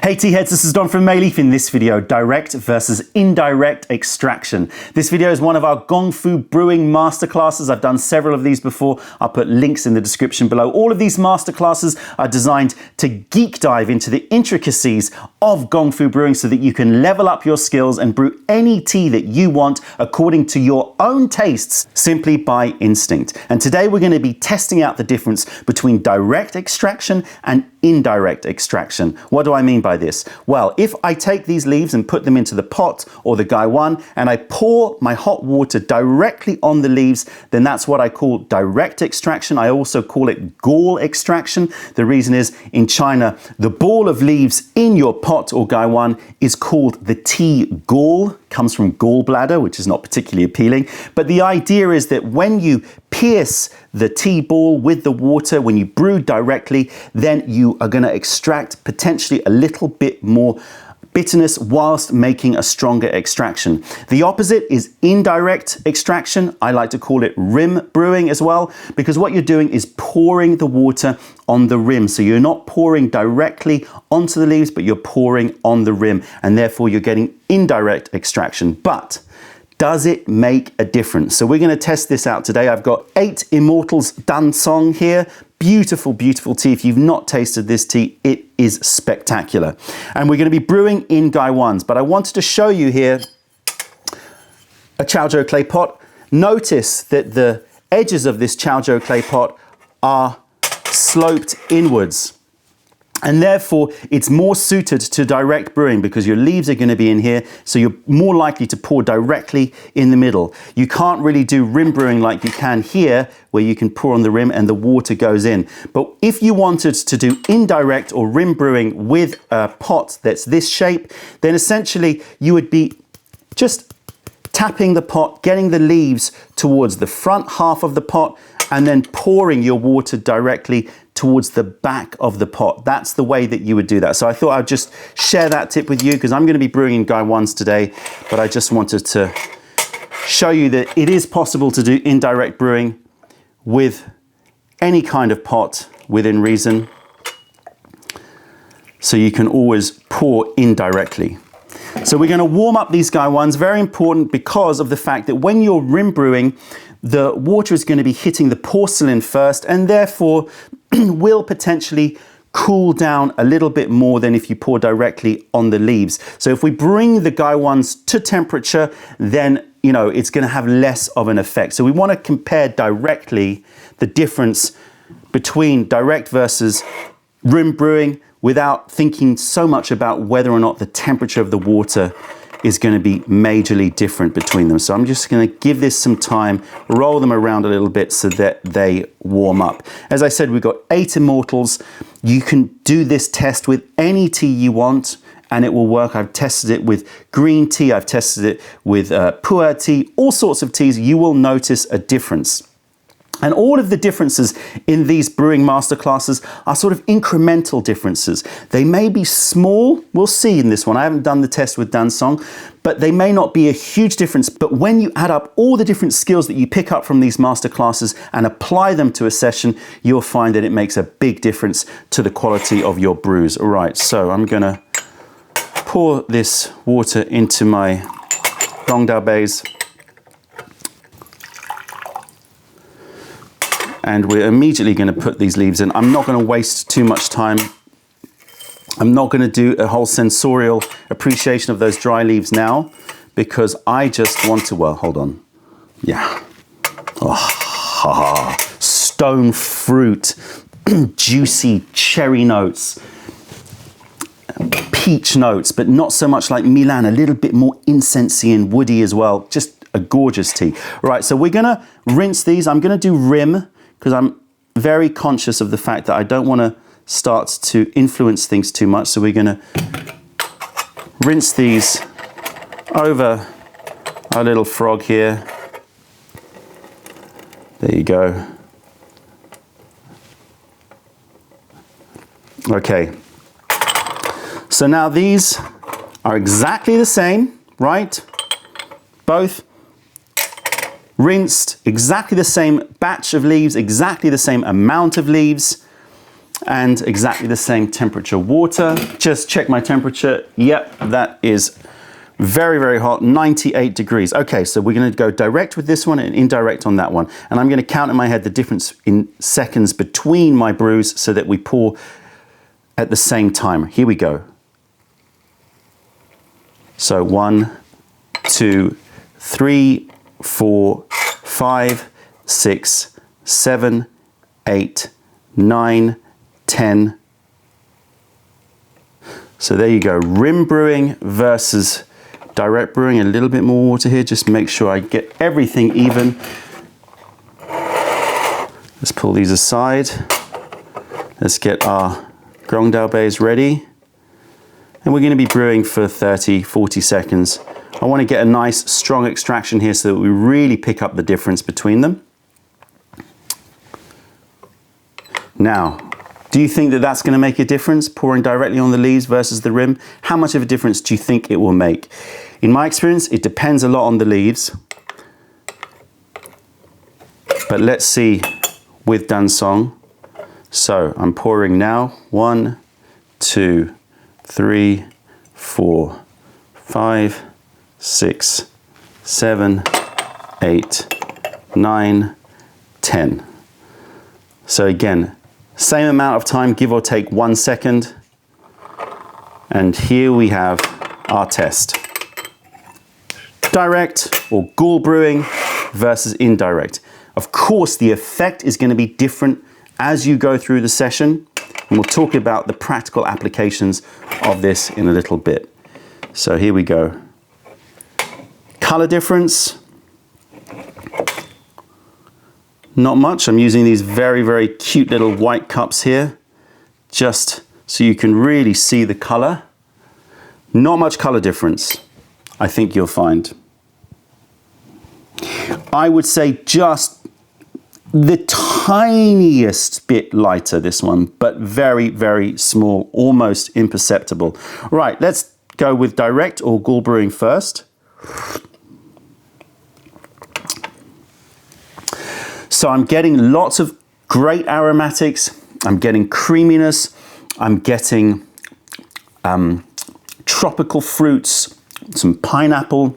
Hey tea heads, this is Don from Mayleaf. In this video, direct versus indirect extraction. This video is one of our Gong Fu Brewing masterclasses. I've done several of these before. I'll put links in the description below. All of these masterclasses are designed to geek dive into the intricacies of Gong Fu brewing so that you can level up your skills and brew any tea that you want according to your own tastes, simply by instinct. And today we're going to be testing out the difference between direct extraction and indirect extraction. What do I mean by this? Well, if I take these leaves and put them into the pot or the gaiwan and I pour my hot water directly on the leaves, then that's what I call direct extraction. I also call it Gall extraction. The reason is, in China, the ball of leaves in your pot or gaiwan is called the tea gall. Comes from gallbladder, which is not particularly appealing. But the idea is that when you pierce the tea ball with the water, when you brew directly, then you are going to extract potentially a little bit more bitterness whilst making a stronger extraction. The opposite is indirect extraction. I like to call it rim brewing as well, because what you're doing is pouring the water on the rim. So you're not pouring directly onto the leaves, but you're pouring on the rim, and therefore you're getting indirect extraction. But does it make a difference? So we're going to test this out today. I've got 8 Immortals Dansong here. Beautiful, beautiful tea. If you've not tasted this tea, it is spectacular. And we're going to be brewing in gaiwans, but I wanted to show you here a Chaozhou clay pot. Notice that the edges of this Chaozhou clay pot are sloped inwards. And therefore, it's more suited to direct brewing because your leaves are going to be in here, so you're more likely to pour directly in the middle. You can't really do rim brewing like you can here, where you can pour on the rim and the water goes in. But if you wanted to do indirect or rim brewing with a pot that's this shape, then essentially you would be just tapping the pot, getting the leaves towards the front half of the pot, and then pouring your water directly towards the back of the pot. That's the way that you would do that. So I thought I'd just share that tip with you because I'm going to be brewing in gaiwans today, but I just wanted to show you that it is possible to do indirect brewing with any kind of pot within reason. So you can always pour indirectly. So we're going to warm up these gaiwans, very important because of the fact that when you're rim brewing, the water is going to be hitting the porcelain first and therefore will potentially cool down a little bit more than if you pour directly on the leaves. So if we bring the gaiwans to temperature, then it's going to have less of an effect. So we want to compare directly the difference between direct versus rim brewing without thinking so much about whether or not the temperature of the water is going to be majorly different between them. So I'm just going to give this some time, roll them around a little bit so that they warm up. As I said, we've got 8 Immortals. You can do this test with any tea you want and it will work. I've tested it with green tea. I've tested it with pu'er tea, all sorts of teas. You will notice a difference. And all of the differences in these brewing masterclasses are sort of incremental differences. They may be small, we'll see in this one. I haven't done the test with Dansong, but they may not be a huge difference. But when you add up all the different skills that you pick up from these masterclasses and apply them to a session, you'll find that it makes a big difference to the quality of your brews. All right, so I'm gonna pour this water into my Dongdao bays. And we're immediately going to put these leaves in. I'm not going to waste too much time. I'm not going to do a whole sensorial appreciation of those dry leaves now because I just want to, well, hold on. Yeah. Oh, stone fruit, juicy cherry notes, peach notes, but not so much like Milan, a little bit more incensey and woody as well. Just a gorgeous tea. Right, so we're going to rinse these. I'm going to do rim, because I'm very conscious of the fact that I don't want to start to influence things too much. So we're going to rinse these over our little frog here. There you go. Okay. So now these are exactly the same, right? Both rinsed, exactly the same batch of leaves, exactly the same amount of leaves. and exactly the same temperature water. Just check my temperature. Yep, that is very, very hot, 98 degrees. Okay, so we're gonna go direct with this one and indirect on that one. And I'm gonna count in my head the difference in seconds between my brews so that we pour at the same time. Here we go. So 1, 2, 3, 4, 5, 6, 7, 8, 9, 10. So there you go, rim brewing versus direct brewing. A little bit more water here, just make sure I get everything even. Let's pull these aside. Let's get our Grongdal bays ready. And we're going to be brewing for 30, 40 seconds. I want to get a nice strong extraction here so that we really pick up the difference between them. Now, do you think that that's going to make a difference, pouring directly on the leaves versus the rim? How much of a difference do you think it will make? In my experience, it depends a lot on the leaves. But let's see with Dansong. So I'm pouring now. 1, 2, 3, 4, 5, 6, 7, 8, 9, 10. So again, same amount of time, give or take 1 second. And here we have our test. Direct or Gall brewing versus indirect. Of course, the effect is going to be different as you go through the session. And we'll talk about the practical applications of this in a little bit. So here we go. Color difference. Not much. I'm using these very, very cute little white cups here, just so you can really see the color. Not much color difference, I think you'll find. I would say just the tiniest bit lighter, this one, but very, very small, almost imperceptible. Right, let's go with direct or Gall brewing first. So I'm getting lots of great aromatics. I'm getting creaminess. I'm getting tropical fruits, some pineapple.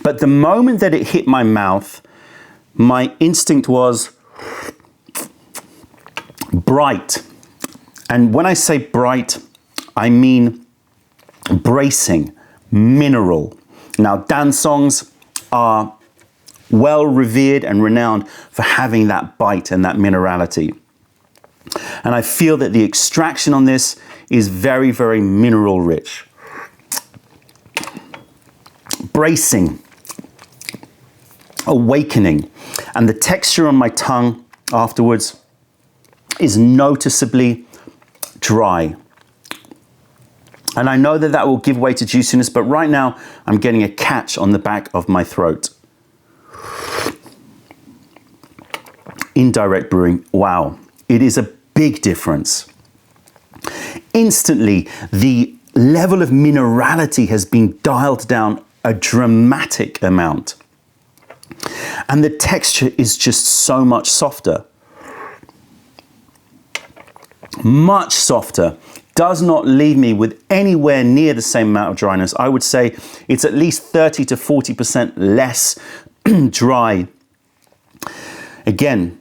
But the moment that it hit my mouth, my instinct was bright. And when I say bright, I mean bracing, mineral. Now, Dansongs are well revered and renowned for having that bite and that minerality. And I feel that the extraction on this is very, very mineral rich. Bracing, awakening, and the texture on my tongue afterwards is noticeably dry. And I know that that will give way to juiciness, but right now I'm getting a catch on the back of my throat. Indirect brewing, wow, it is a big difference. Instantly, the level of minerality has been dialed down a dramatic amount. And the texture is just so much softer. Much softer. Does not leave me with anywhere near the same amount of dryness. I would say it's at least 30 to 40% less dry. Again,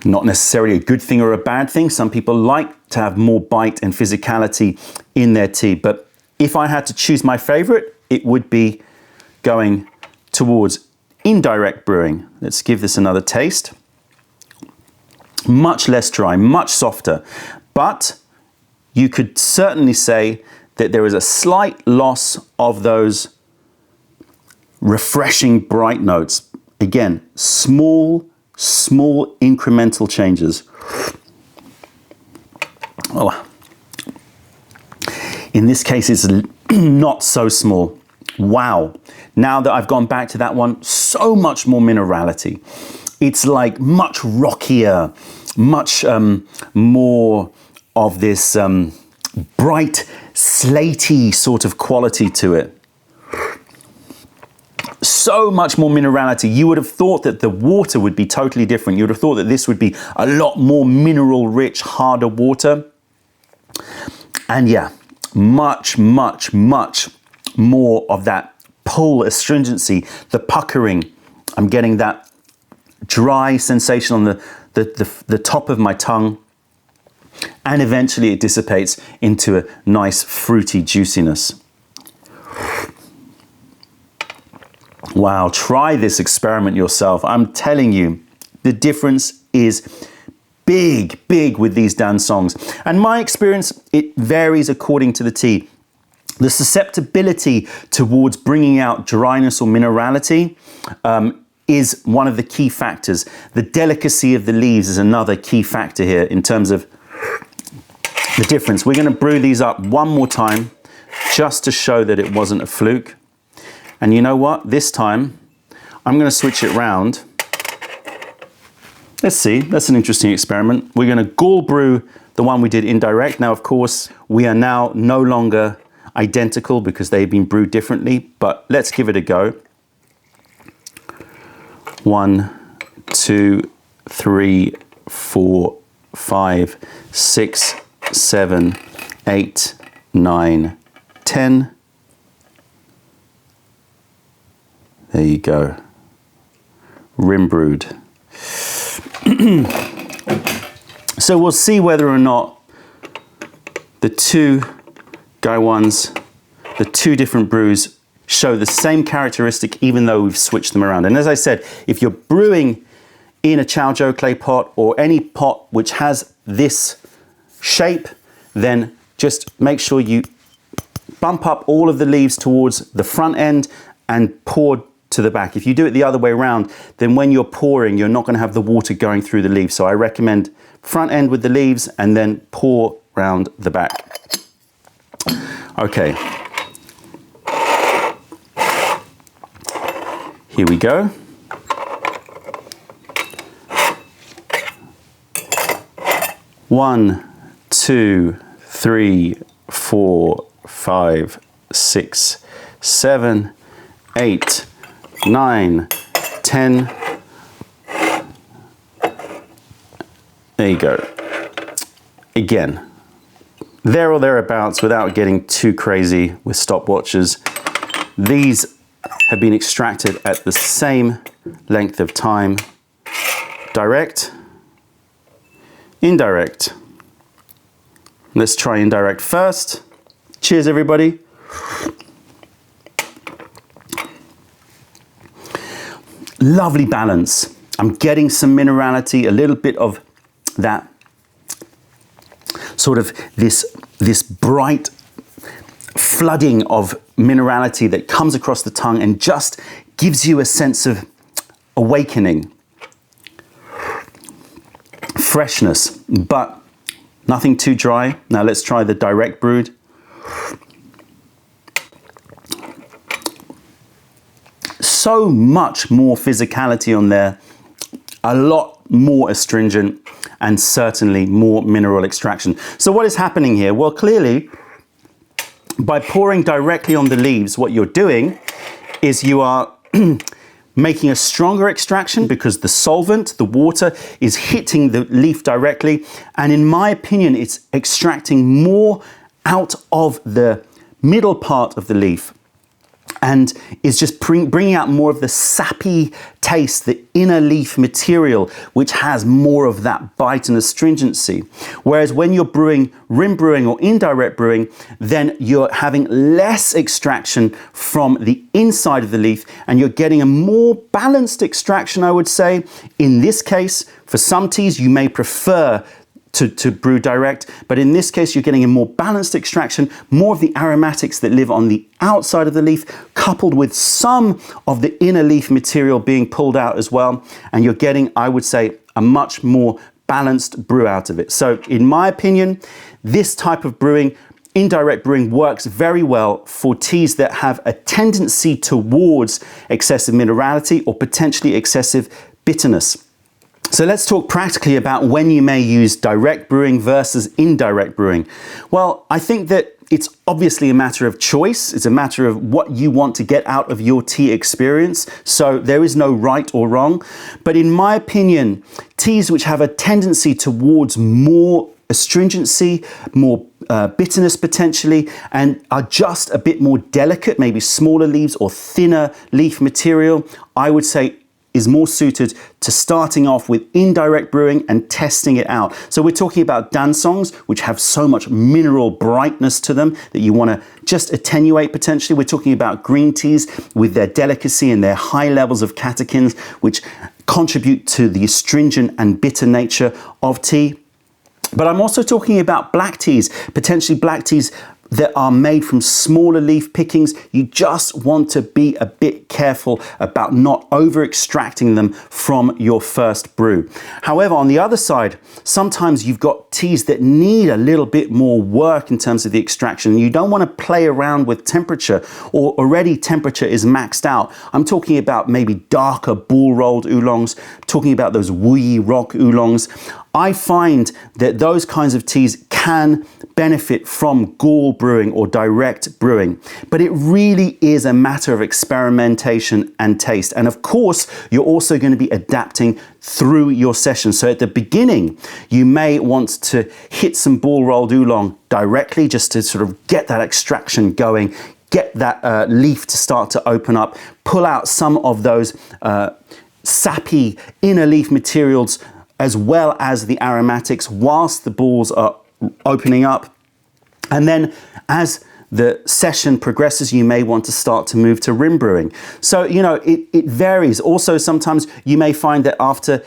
not necessarily a good thing or a bad thing. Some people like to have more bite and physicality in their tea. But if I had to choose my favorite, it would be going towards indirect brewing. Let's give this another taste. Much less dry, much softer. But you could certainly say that there is a slight loss of those refreshing bright notes. Again, small incremental changes. Oh. In this case, it's not so small. Wow. Now that I've gone back to that one, so much more minerality. It's like much rockier, much more of this bright, slaty sort of quality to it. So much more minerality. You would have thought that the water would be totally different. You would have thought that this would be a lot more mineral rich, harder water. And yeah, much, much, much more of that pull, astringency, the puckering. I'm getting that dry sensation on the top of my tongue. And eventually it dissipates into a nice fruity juiciness. Wow, try this experiment yourself. I'm telling you, the difference is big, big with these Dansongs. And my experience, it varies according to the tea. The susceptibility towards bringing out dryness or minerality is one of the key factors. The delicacy of the leaves is another key factor here in terms of the difference. We're going to brew these up one more time just to show that it wasn't a fluke. And you know what? This time, I'm going to switch it round. Let's see. That's an interesting experiment. We're going to Gall brew the one we did indirect. Now, of course, we are now no longer identical because they've been brewed differently, but let's give it a go. 1, 2, 3, 4, 5, 6, 7, 8, 9, 10. There you go. Rim brewed. So we'll see whether or not the two Gaiwans, the two different brews, show the same characteristic even though we've switched them around. And as I said, if you're brewing in a Chaozhou clay pot or any pot which has this shape, then just make sure you bump up all of the leaves towards the front end and pour to the back. If you do it the other way around, then when you're pouring, you're not going to have the water going through the leaves. So I recommend front end with the leaves and then pour round the back. Okay. Here we go. One, 2, 3, 4, 5, 6, 7, 8, 9, 10. There you go. Again, there or thereabouts without getting too crazy with stopwatches. These have been extracted at the same length of time. Direct, indirect. Let's try indirect first. Cheers, everybody. Lovely balance. I'm getting some minerality, a little bit of that sort of this bright flooding of minerality that comes across the tongue and just gives you a sense of awakening, freshness, but nothing too dry. Now let's try the direct brewed. So much more physicality on there, a lot more astringent, and certainly more mineral extraction. So what is happening here? Well, clearly, by pouring directly on the leaves, what you're doing is you are making a stronger extraction because the solvent, the water, is hitting the leaf directly. And in my opinion, it's extracting more out of the middle part of the leaf and is just bringing out more of the sappy taste, the inner leaf material, which has more of that bite and astringency. Whereas when you're brewing, rim brewing or indirect brewing, then you're having less extraction from the inside of the leaf and you're getting a more balanced extraction, I would say. In this case, for some teas, you may prefer to brew direct, but in this case you're getting a more balanced extraction, more of the aromatics that live on the outside of the leaf coupled with some of the inner leaf material being pulled out as well, and you're getting, I would say, a much more balanced brew out of it. So in my opinion, this type of brewing, indirect brewing, works very well for teas that have a tendency towards excessive minerality or potentially excessive bitterness. So let's talk practically about when you may use direct brewing versus indirect brewing. Well, I think that it's obviously a matter of choice. It's a matter of what you want to get out of your tea experience. So there is no right or wrong. But in my opinion, teas which have a tendency towards more astringency, more bitterness potentially, and are just a bit more delicate, maybe smaller leaves or thinner leaf material, I would say is more suited to starting off with indirect brewing and testing it out. So we're talking about dansongs, which have so much mineral brightness to them that you want to just attenuate potentially. We're talking about green teas with their delicacy and their high levels of catechins, which contribute to the astringent and bitter nature of tea. But I'm also talking about black teas, potentially black teas that are made from smaller leaf pickings. You just want to be a bit careful about not over extracting them from your first brew. However, on the other side, sometimes you've got teas that need a little bit more work in terms of the extraction. You don't want to play around with temperature, or already temperature is maxed out. I'm talking about maybe darker bull rolled oolongs, talking about those wooey rock oolongs. I find that those kinds of teas can benefit from Gall brewing or direct brewing, but it really is a matter of experimentation and taste. And of course, you're also going to be adapting through your session. So at the beginning, you may want to hit some bull rolled oolong directly just to sort of get that extraction going, get that leaf to start to open up, pull out some of those sappy inner leaf materials as well as the aromatics whilst the balls are opening up. And then as the session progresses, you may want to start to move to rim brewing. So, you know, it varies. Also, sometimes you may find that after,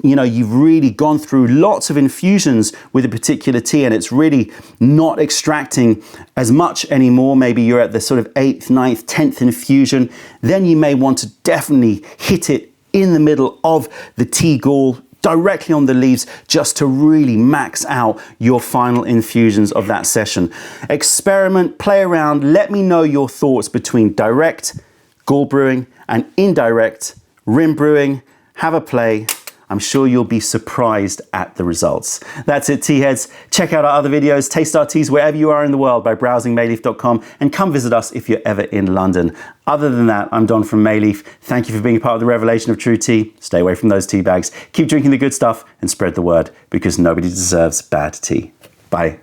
you know, you've really gone through lots of infusions with a particular tea and it's really not extracting as much anymore. Maybe you're at the sort of 8th, 9th, 10th infusion. Then you may want to definitely hit it in the middle of the tea gall, directly on the leaves, just to really max out your final infusions of that session. Experiment, play around, let me know your thoughts between direct Gall brewing and indirect rim brewing. Have a play. I'm sure you'll be surprised at the results. That's it, tea heads. Check out our other videos, taste our teas wherever you are in the world by browsingmayleaf.com, and come visit us if you're ever in London. Other than that, I'm Don from Mayleaf. Thank you for being a part of the revelation of true tea. Stay away from those tea bags. Keep drinking the good stuff and spread the word, because nobody deserves bad tea. Bye.